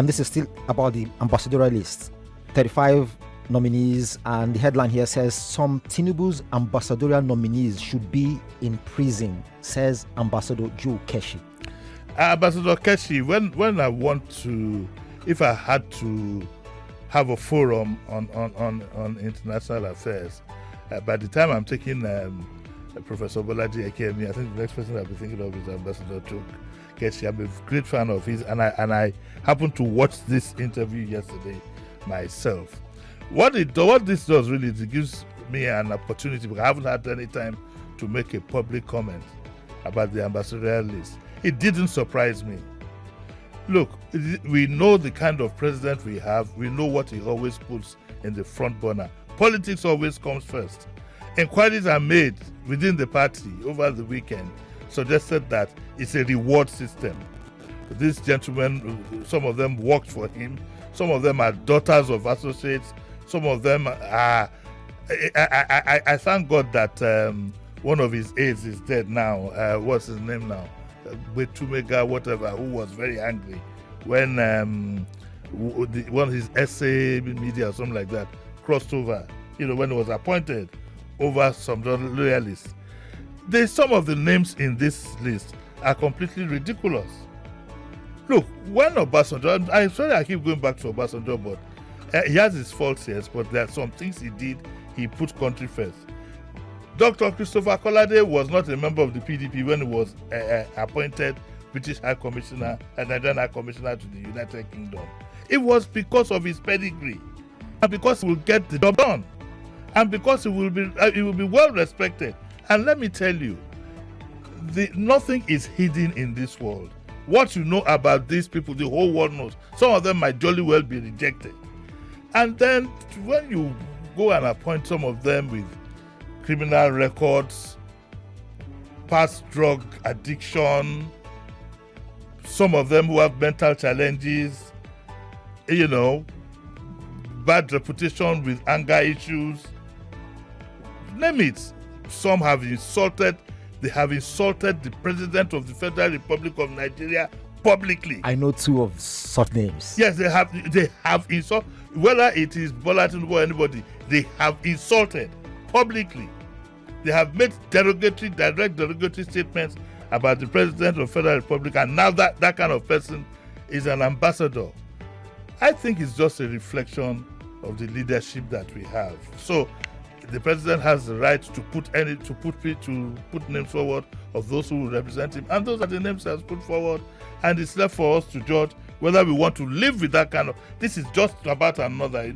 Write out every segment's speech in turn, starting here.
This is still about the ambassadorial list. 35 nominees, and the headline here says some Tinubu's ambassadorial nominees should be in prison, says Ambassador Joe Keshi. Ambassador Keshi, when I want to, if I had to have a forum on international affairs, by the time I'm taking Professor Bolaji Ekemi, I think the next person I'll be thinking of is Ambassador Joe Keshi. I'm a great fan of his, and I happened to watch this interview yesterday myself. What this does really is it gives me an opportunity, because I haven't had any time to make a public comment about the ambassadorial list. It didn't surprise me. Look, we know the kind of president we have. We know what he always puts in the front burner. Politics always comes first. Inquiries are made within the party over the weekend, suggested that it's a reward system. These gentlemen, some of them worked for him. Some of them are daughters of associates. Some of them are... I thank God that one of his aides is dead now. What's his name now? Betumega, whatever, who was very angry when one of his essay media or something like that crossed over, when he was appointed over some loyalists. Some of the names in this list are completely ridiculous. Look, when Obasanjo, I'm sorry I keep going back to Obasanjo, but he has his faults, yes, but there are some things he did. He put country first. Dr. Christopher Kolade was not a member of the PDP when he was appointed British High Commissioner and Nigerian High Commissioner to the United Kingdom. It was because of his pedigree, and because he will get the job done, and because he will be well respected. And let me tell you, nothing is hidden in this world. What you know about these people, the whole world knows. Some of them might jolly well be rejected. And then when you go and appoint some of them with criminal records, past drug addiction, some of them who have mental challenges, bad reputation with anger issues, name it. Some have insulted. They have insulted the President of the Federal Republic of Nigeria publicly. I know two of such names. Yes, they have insulted. Whether it is Bola Tinubu or anybody, they have insulted publicly. They have made direct derogatory statements about the President of the Federal Republic, and now that kind of person is an ambassador. I think it's just a reflection of the leadership that we have. So the president has the right to put names forward of those who will represent him, and those are the names he has put forward, and it's left for us to judge whether we want to live with that kind of. This is just about another.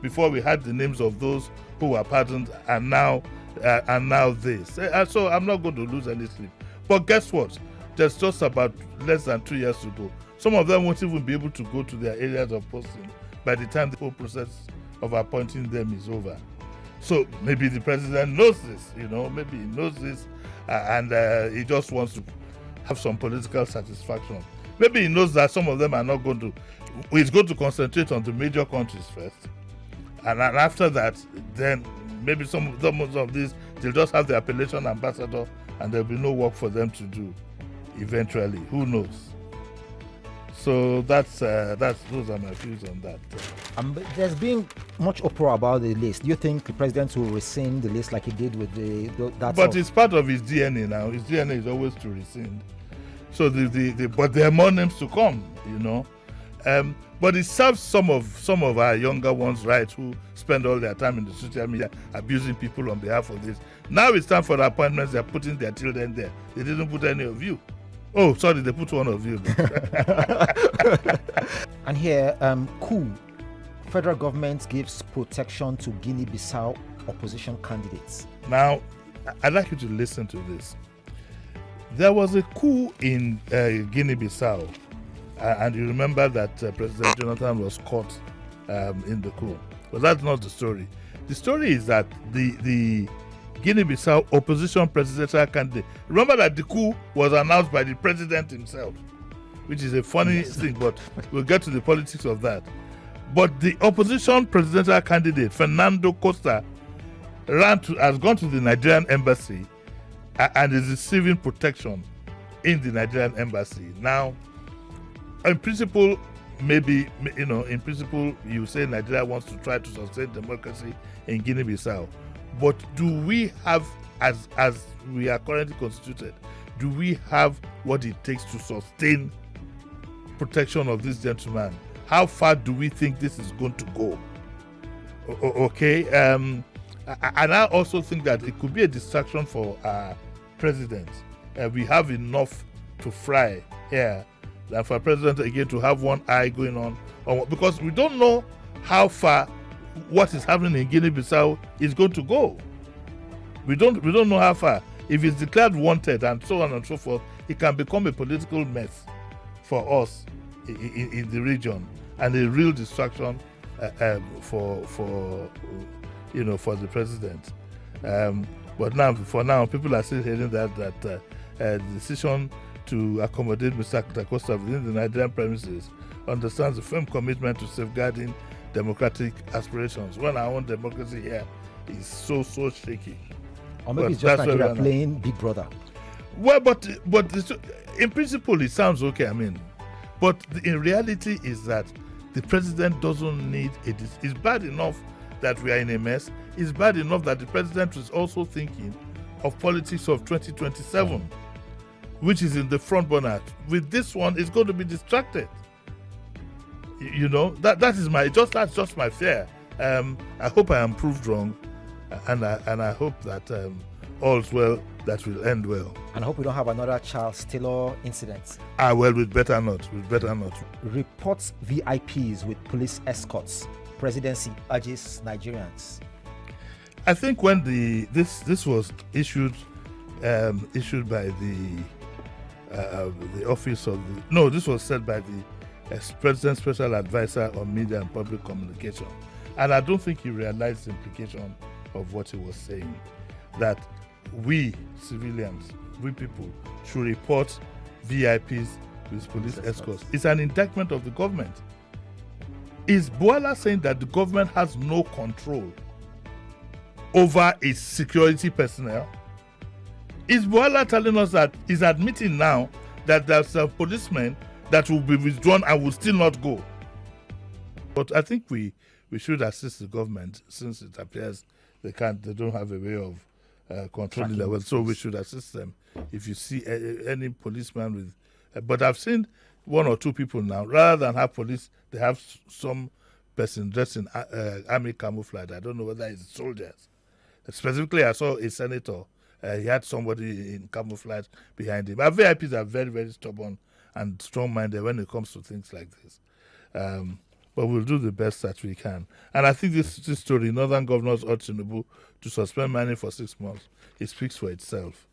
Before we had the names of those who were pardoned, and now this. So I'm not going to lose any sleep. But guess what? There's just about less than 2 years to go. Some of them won't even be able to go to their areas of posting by the time the whole process of appointing them is over. So maybe the president knows this, maybe he knows this, and he just wants to have some political satisfaction. Maybe he knows that some of them are not going to. He's going to concentrate on the major countries first, and after that, then maybe some of these, they'll just have the appellation ambassador, and there'll be no work for them to do eventually. Who knows? So those are my views on that. There's been much uproar about the list. Do you think the president will rescind the list like he did with that? But it's part of his DNA now. His DNA is always to rescind. So but there are more names to come, But it serves some of our younger ones right, who spend all their time in the social media abusing people on behalf of this. Now it's time for the appointments. They're putting their children there. They didn't put any of you. Oh, sorry, they put one of you. And here, coup. Federal government gives protection to Guinea Bissau opposition candidates. Now, I'd like you to listen to this. There was a coup in Guinea Bissau, and you remember that President Jonathan was caught in the coup. But that's not the story. The story is that the Guinea-Bissau opposition presidential candidate. Remember that the coup was announced by the president himself, which is a funny thing, but we'll get to the politics of that. But the opposition presidential candidate, Fernando Costa, has gone to the Nigerian embassy and is receiving protection in the Nigerian embassy. Now, in principle, maybe, in principle, you say Nigeria wants to try to sustain democracy in Guinea Bissau, but do we have, as we are currently constituted, do we have what it takes to sustain protection of this gentleman? How far do we think this is going to go? Okay, and I also think that it could be a distraction for our president. We have enough to fry here than for a president again to have one eye going on because we don't know how far what is happening in Guinea-Bissau is going to go. We don't know how far. If it's declared wanted and so on and so forth, it can become a political mess for us in the region and a real distraction for the president. But for now, people are still hearing that the decision to accommodate Mr. Costa within the Nigerian premises understands the firm commitment to safeguarding democratic aspirations. When our own democracy here is so shaky. Or maybe it's just Nigeria playing Big Brother. Well, but in principle, it sounds okay. But in reality is that the president doesn't need it's bad enough that we are in a mess. It's bad enough that the president is also thinking of politics of 2027, which is in the front burner. With this one, it's going to be distracted. That's just my fear. I hope I am proved wrong, and I hope that all's well that will end well. And I hope we don't have another Charles Taylor incident. Well, we'd better not. Reports VIPs with police escorts. Presidency urges Nigerians. I think when this was issued by the office of this was said by the President's Special Advisor on Media and Public Communication, and I don't think he realized the implication of what he was saying, that we civilians, we people, should report VIPs with police escorts. It's an indictment of the government. Is Boala saying that the government has no control over its security personnel? Is Boala telling us that he's admitting now that there's a policeman that will be withdrawn and will still not go? But I think we should assist the government, since it appears they don't have a way of controlling their wealth. So we should assist them. If you see any policeman with, but I've seen one or two people now, rather than have police, they have some person dressed in army camouflage. I don't know whether it's soldiers. Specifically, I saw a senator. He had somebody in camouflage behind him. Our VIPs are very, very stubborn and strong-minded when it comes to things like this. But we'll do the best that we can. And I think this story, Northern Governors urge Tinubu to suspend mining for 6 months, it speaks for itself.